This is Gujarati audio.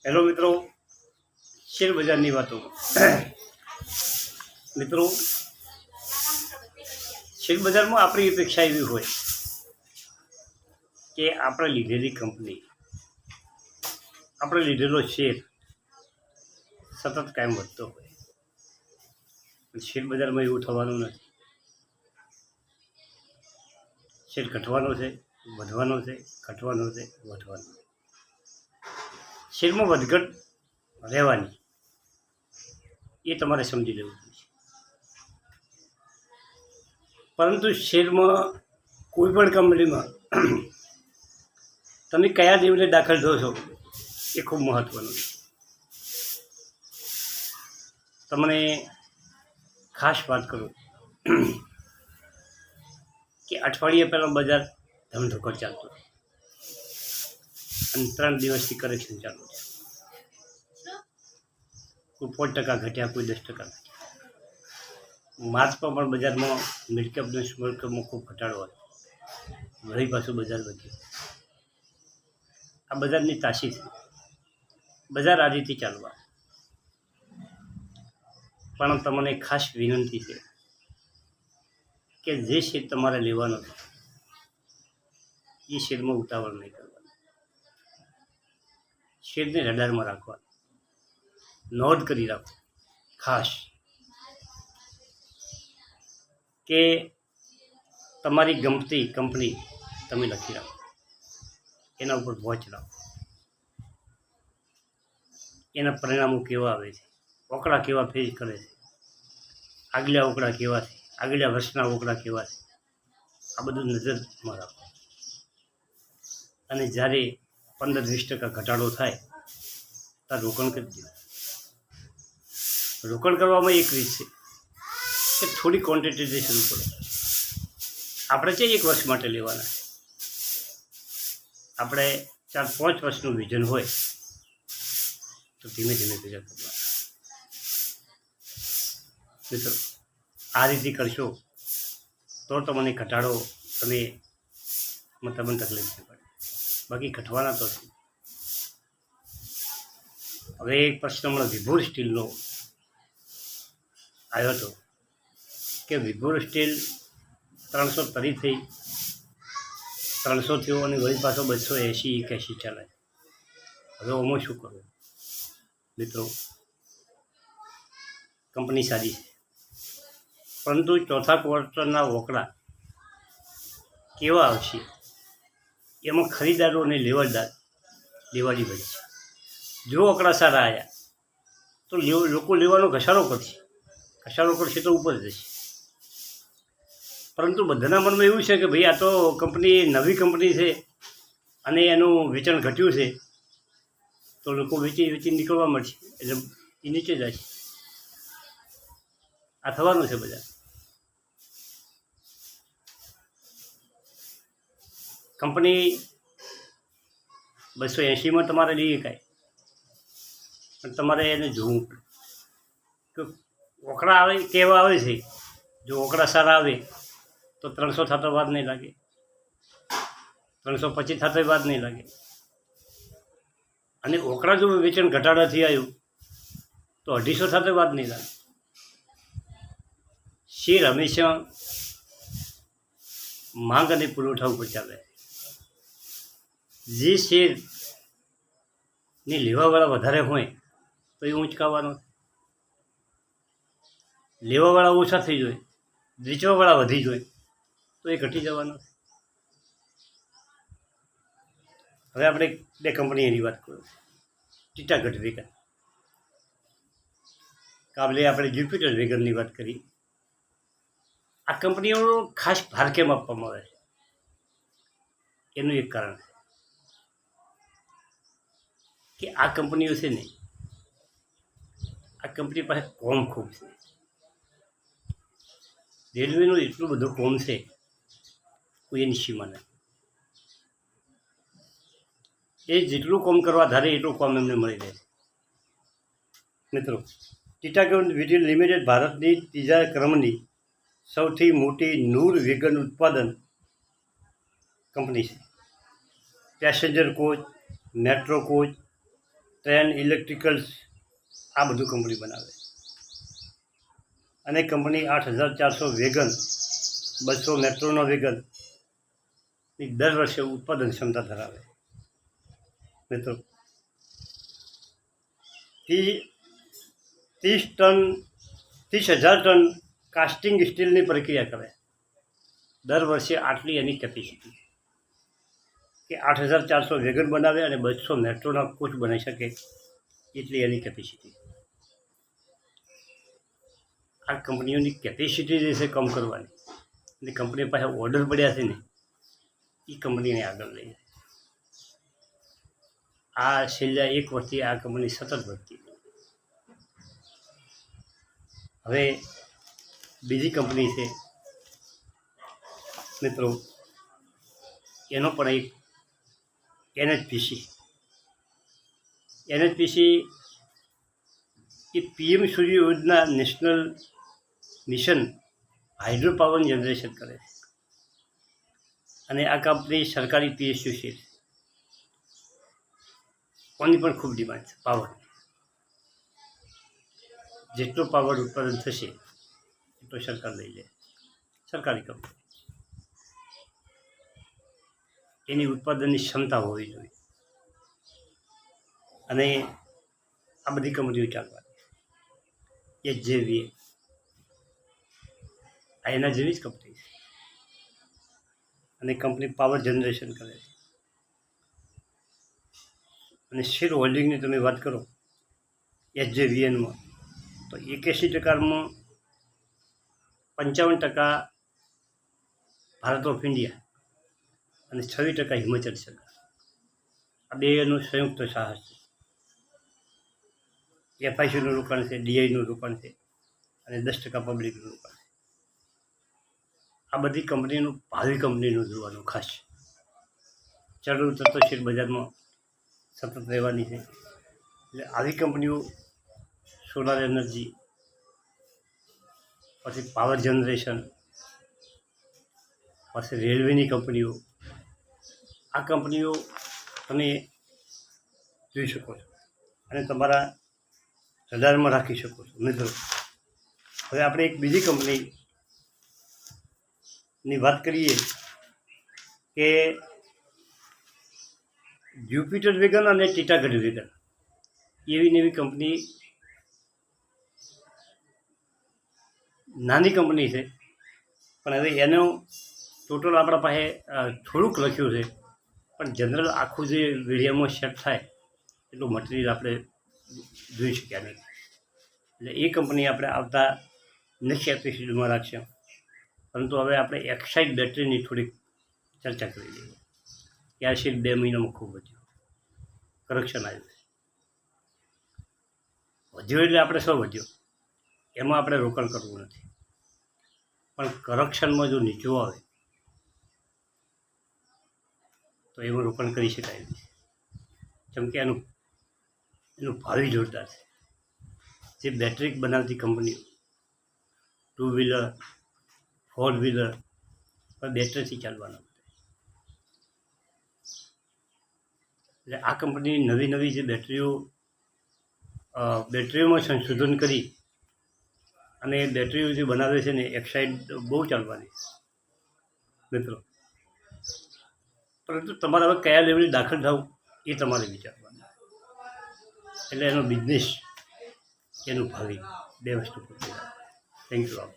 હેલો મિત્રો, શેર બજારની વાતો. મિત્રો, શેર બજારમાં આપણી અપેક્ષા એવી હોય કે આપણે લીધેલી કંપની, આપણે લીધેલો શેર સતત કાયમ વધતો હોય. શેર બજારમાં એવું થવાનું નથી. શેર ઘટવાનો છે, વધવાનો છે, ઘટવાનો છે, વધવાનો. શેરમાં વધઘટ રહેવાની, એ તમારે સમજી લેવું જોઈએ. પરંતુ શેરમાં કોઈ પણ કંપનીમાં તમે કયા લેવલે દાખલ થો છો એ ખૂબ મહત્ત્વનું છે. તમને ખાસ વાત કરું કે અઠવાડિયા પહેલાં બજાર ધમધોકર ચાલતું અને 3 દિવસથી કરેક્શન ચાલુ છે. કોઈ 5% ઘટ્યા, કોઈ 10% ઘટ્યા. માર્ચમાં પણ બજારમાં મિડ કેપ અને સ્મોલ કેપમાં ખૂબ ઘટાડો હતો. વળી પાછું બજાર વધ્યું. આ બજારની તાસી છે. બજાર આ રીતે ચાલવા. પણ તમને ખાસ વિનંતી છે કે જે શેર તમારે લેવાનો છે એ શેરમાં ઉતાવળ નહીં કરવાની. શેરને રડારમાં રાખવા, નોંધ કરી રાખો ખાસ કે તમારી ગમતી કંપની તમે લખી રાખો, એના ઉપર વોચ રાખો. એના પરિણામો કેવા આવે છે, ઓકળા કેવા ફેસ કરે છે, આગલા ઓકળા કેવા છે, આગલા વર્ષના ઓકળા કેવા છે, આ બધું નજરમાં રાખો. અને જ્યારે 15-20% ઘટાડો થાય ત્યારે રોકાણ કરી દો. રોકાણ કરવામાં એક રીત છે કે થોડી ક્વોન્ટિટીથી શરૂ કરો. આપણે છે 1 વર્ષ માટે લેવાના, આપણે 4-5 વર્ષનું વિઝન હોય તો ધીમે ધીમે ભેગા કરવાના. મિત્રો, આ રીતે કરશો તો તમને ઘટાડો તમને તકલીફ નહીં પડે. બાકી ઘટવાના તો છે. હવે એક પ્રશ્ન હમણાં વિભોર સ્ટીલનો આવ્યો હતો કે વિભોર સ્ટીલ 330 થઈ 300 થયો અને વળી પાછો 280-81 ચાલે. હવે આમાં શું કરવું? મિત્રો, કંપની સારી છે, પરંતુ ચોથા ક્વાર્ટરના વોકડા કેવા આવશે એમાં ખરીદારો અને લેવાડી બનશે. જો આંકડા સારા આવ્યા તો લોકો લેવાનો ઘસારો કરશે તો ઉપર જશે. પરંતુ બધાના મનમાં એવું છે કે ભાઈ આ તો કંપની નવી કંપની છે અને એનું વેચાણ ઘટ્યું છે તો લોકો વેચી નીકળવા મળશે, એટલે એ નીચે જાય છે. આ થવાનું છે. બધા કંપની 280માં તમારે લઈ શકાય, પણ તમારે એને જોવું પડે કે ઓકળા આવે કેવા આવે છે. જો ઓકળા સારા આવે તો 300 થતો વાર નહીં લાગે, 325 થતો વાર નહીં લાગે. અને ઓકળા જો વેચાણ ઘટાડાથી આવ્યું તો 250 થતો વાર નહીં લાગે. શેર હંમેશા માંગ અને પુરવઠા ઉપર ચાલે. જે શેરની લેવાવાળા વધારે હોય તો એ ઊંચકાવાનો, લેવાવાળા ઓછા થઈ જાય, વેચવાવાળા વધી જાય તો એ ઘટી જવાનો. હવે આપણે 2 કંપનીની વાત કરીએ. ટીટાગઢ વેગન, કાબલે આપણે જ્યુપિટર વેગનની વાત કરી. આ કંપનીઓનો ખાસ ભાર કેમ આપવામાં આવે છે એનું એક કારણ છે કે આ કંપનીઓ છે ને, આ કંપની પાસે કોમ ખૂબ છે. રેલવેનું એટલું બધું કોમ છે કોઈ એની સીમા નથી. એ જેટલું કોમ કરવા ધારે એટલું કોમ એમને મળી રહે છે. મિત્રો, ટીટાગઢ વીડિયો લિમિટેડ ભારતની 3જા ક્રમની સૌથી મોટી નૂર વેગન ઉત્પાદન કંપની છે. Passenger coach, metro coach train, electricals, આ બધું કંપની બનાવે. અને કંપની 8400 વેગન, 200 મેટ્રોનો વેગન ની દર વર્ષે ઉત્પાદન ક્ષમતા ધરાવે. મિત્રો 30,000 ટન કાસ્ટિંગ સ્ટીલની પ્રક્રિયા કરે. દર વર્ષે આટલી એની કેપેસિટી કે 8400 વેગન બનાવે અને 200 મેટ્રોના કોચ બનાવી શકે એટલી એની કેપેસિટી. આ કંપનીઓની કેપેસિટી જે છે કમ કરવાની, અને કંપની પાસે ઓર્ડર પડ્યા છે ને એ કંપનીને આગળ લઈ જાય. આ છેલ્લા 1 વર્ષથી આ કંપની સતત વધતી. હવે બીજી કંપની છે મિત્રો, એનો પણ એક NHPC એ PM સૂર્ય યોજના national mission hydro power generation કરે છે. અને આ કંપની સરકારી PSU છે. કોની પણ ખૂબ ડિમાન્ડ છે પાવર. જેટલો પાવર ઉત્પાદન થશે એટલો સરકાર લઈ લે. સરકારી કંપની, એની ઉત્પાદનની ક્ષમતા હોવી જોઈએ. અને આ બધી કંપનીઓ ચાલવાની. HJVA આ એના જેવી જ કંપની છે. અને કંપની પાવર જનરેશન કરે છે. અને શેર હોલ્ડિંગની તમે વાત કરો HJVNમાં, તો 81% 55% ભારત ઓફ ઇન્ડિયા અને 26% હિમાચલ સરકાર. આ બેનું સંયુક્ત સાહસ છે. FICનું રોકાણ છે, DIનું રોકાણ છે, અને 10% પબ્લિકનું રોકાણ છે. આ બધી કંપનીનું ભાવિ કંપનીનું જોવાનું ખાસ. ચડ ઉતરતો શેર બજારમાં સતત રહેવાની છે. એટલે આવી કંપનીઓ સોલાર એનર્જી, પછી પાવર જનરેશન, પછી રેલવેની કંપનીઓ, આ કંપનીઓ તમે જોઈ શકો છો અને તમારા રડારમાં રાખી શકો છો. મિત્રો હવે આપણે એક બીજી કંપનીની વાત કરીએ કે જ્યુપિટર વેગન અને ટીટાગઢ વેગન એવી નવી કંપની, નાની કંપની છે પણ હવે એનું ટોટલ આપણા પાસે થોડુંક લખ્યું છે, પણ જનરલ આખું જે વીડિયોમાં સેટ થાય એટલું મટીરિયલ આપણે જોઈ શક્યા નથી. એટલે એ કંપની આપણે આવતા નેક્સ્ટ એપિસોડમાં રાખશું. પરંતુ હવે આપણે એક્સાઇડ બેટરીની થોડીક ચર્ચા કરી લઈએ. કે આ શેર 2 મહિનામાં ખૂબ વધ્યો, કરક્શન આવ્યું. વધ્યો એટલે આપણે શું વધ્યો એમાં આપણે રોકાણ કરવું નથી, પણ કરક્શનમાં જો નીચું આવે તો એમાં રોકાણ કરી શકાય નહીં. જેમ કે એનું ભાવિ જોરદાર છે. જે બેટરી બનાવતી કંપનીઓ 2 વ્હીલર 4 વ્હીલર પણ બેટરીથી ચાલવાના. એટલે આ કંપની નવી જે બેટરીઓમાં સંશોધન કરી અને બેટરીઓ જે બનાવે છે ને એક્સાઇડ બહુ ચાલવાની મિત્રો. પરંતુ તમારે હવે કયા લેવલે દાખલ થવું એ તમારે વિચારવાનું. એટલે એનો બિઝનેસ, એનું ભાવિ, 2 વસ્તુ. Thank you.